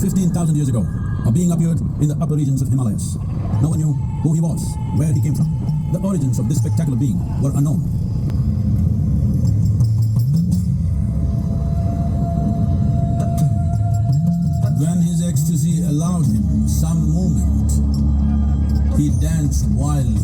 15,000 years ago, a being appeared in the upper regions of Himalayas. No one knew who he was, where he came from. The origins of this spectacular being were unknown. When his ecstasy allowed him some movement, he danced wildly.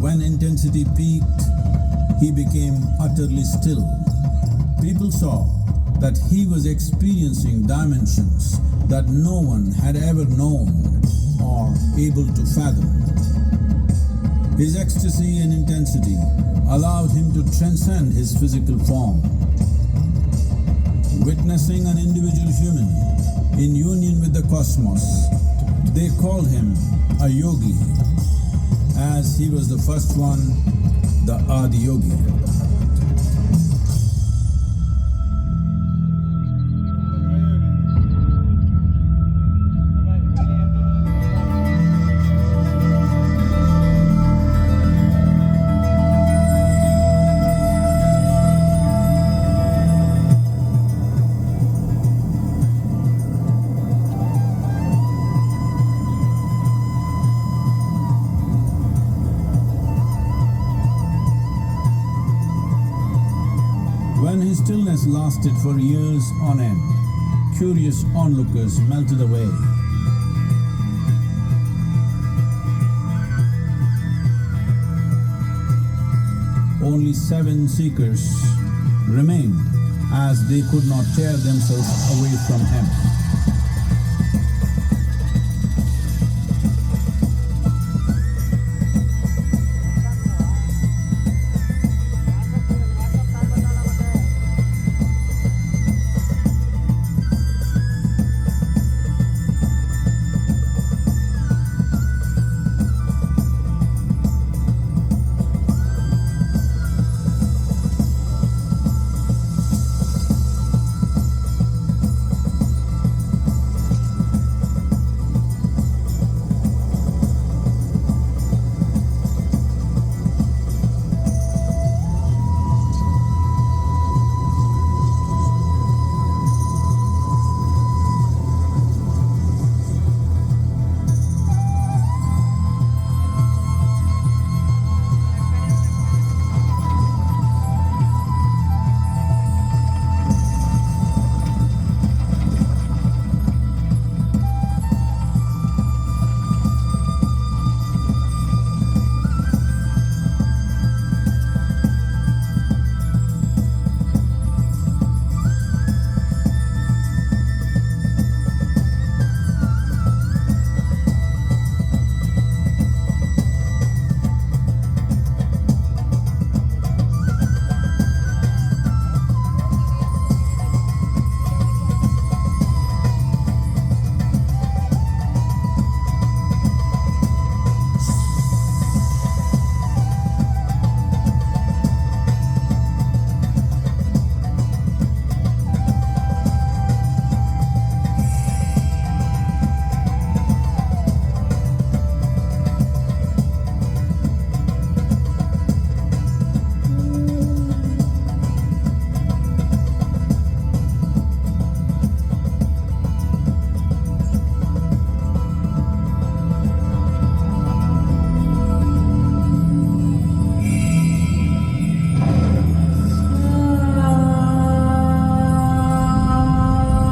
When intensity peaked, he became utterly still. People saw that he was experiencing dimensions that no one had ever known or able to fathom. His ecstasy and intensity allowed him to transcend his physical form. Witnessing an individual human in union with the cosmos, they called him a yogi, as he was the first one, the Adiyogi. When his stillness lasted for years on end, curious onlookers melted away. Only 7 seekers remained, as they could not tear themselves away from him.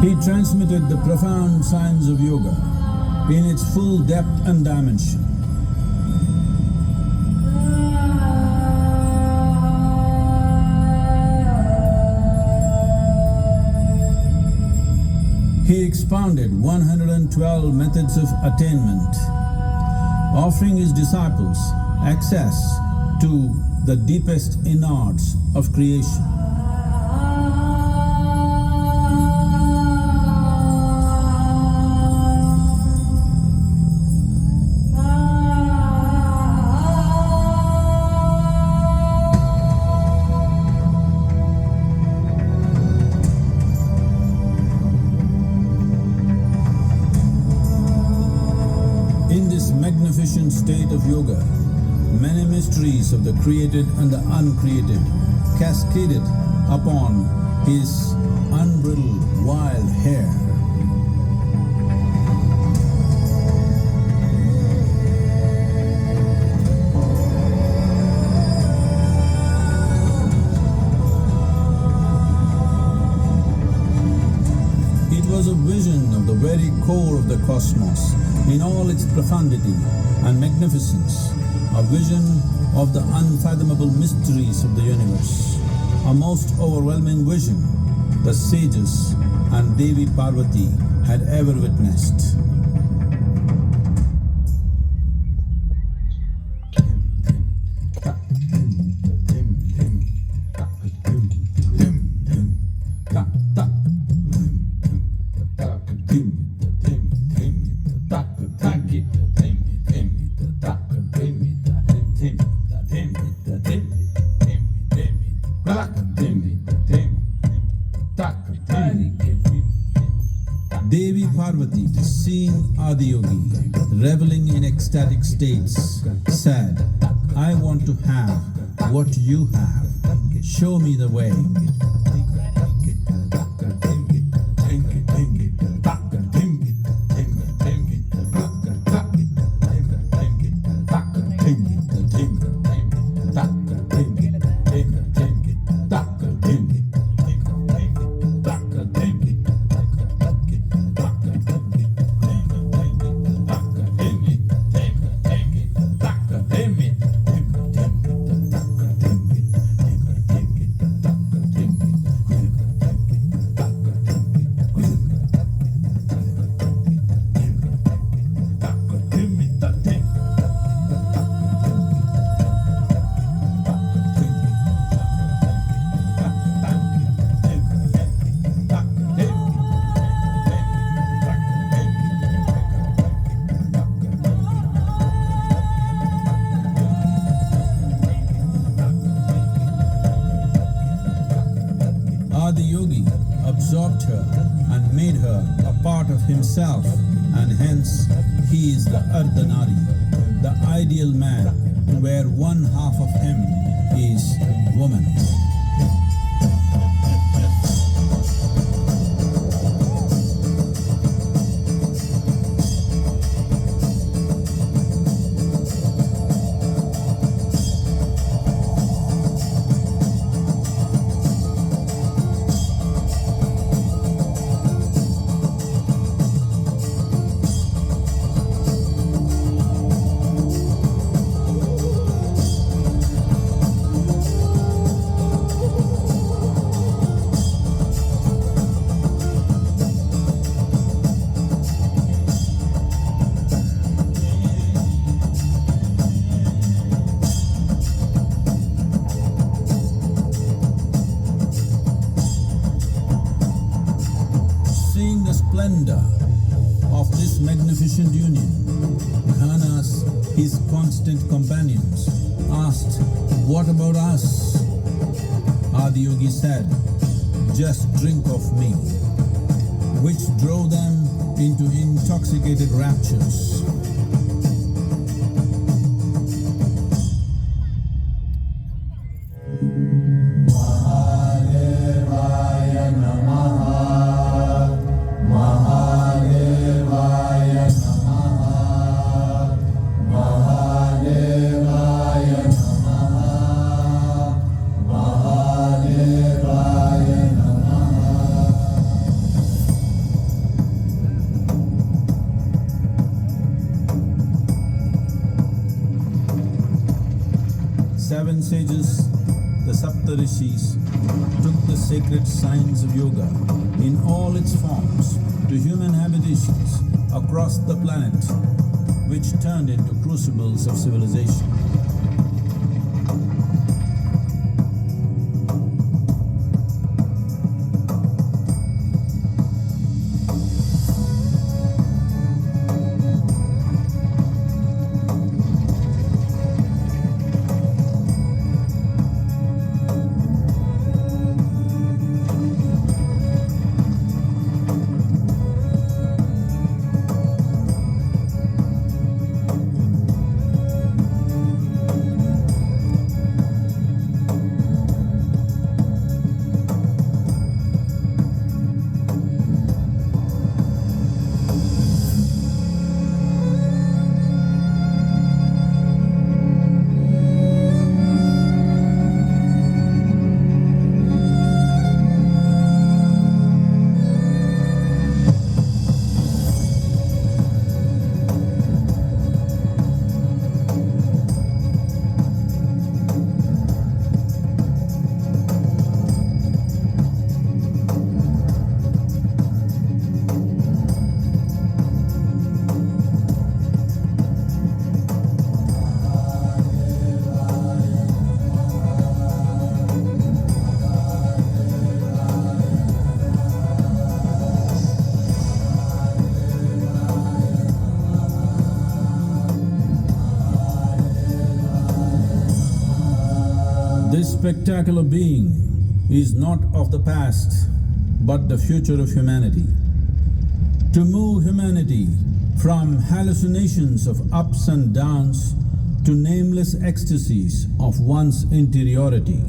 He transmitted the profound science of yoga in its full depth and dimension. He expounded 112 methods of attainment, offering his disciples access to the deepest innards of creation. magnificent state of yoga, many mysteries of the created and the uncreated cascaded upon his unbridled wild hair. It was a vision of the very core of the cosmos in all its profundity and magnificence, a vision of the unfathomable mysteries of the universe, a most overwhelming vision the sages and Devi Parvati had ever witnessed. Devi Parvati, seeing Adiyogi reveling in ecstatic states, said, "I want to have what you have. Show me the way." Adiyogi absorbed her and made her a part of himself, and hence he is the Ardhanari, the ideal man, where one half of him is woman. Seeing the splendor of this magnificent union, Ghanas, his constant companions, asked, "What about us?" Adiyogi said, "Just drink of me," which drove them into intoxicated raptures. Seven sages, the Saptarishis, took the sacred science of yoga in all its forms to human habitations across the planet, which turned into crucibles of civilization. spectacular being is not of the past, but the future of humanity. To move humanity from hallucinations of ups and downs to nameless ecstasies of one's interiority.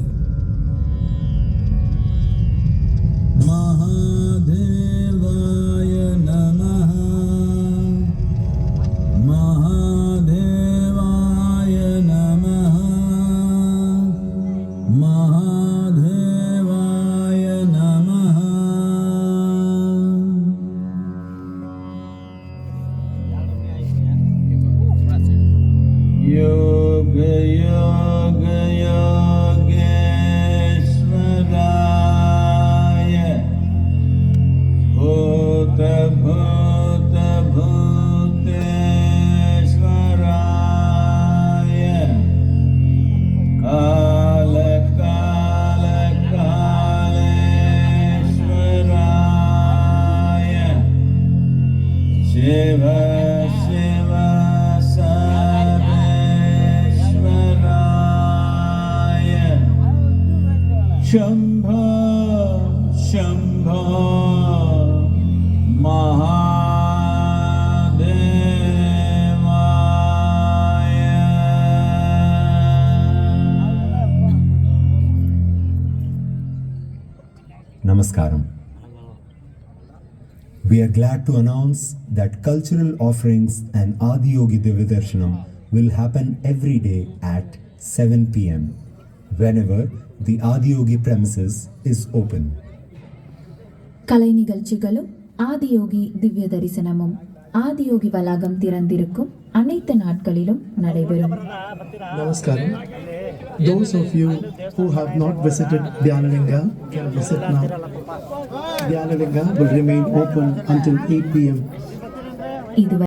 Mahadevaya Namaha. Mahadevaya Namaha. Mahadevaya Namaha. Yoga Yoga Yogeshwaraya Bhuta Bhuta Bhuteshwaraya Kala Kala Kaleshwaraya Shiva Shiva Sarveshwaraya Shambho Shambho Namaskaram. We are glad to announce that cultural offerings and Adiyogi Divyadarshanam will happen every day at 7 p.m. whenever the Adiyogi premises is open. கலை நிகழ்ச்சிகளும் ஆதியோகி திவ்ய தரிசனமும் ஆதியோகி வளாகம் திறந்திருக்கும் அனைத்து நாட்களிலும் நடைபெறும். Namaskaram. Those of you who have not visited Dhyanalingga can visit now. Dhyanalingga will remain open until 8 p.m. இதுவரை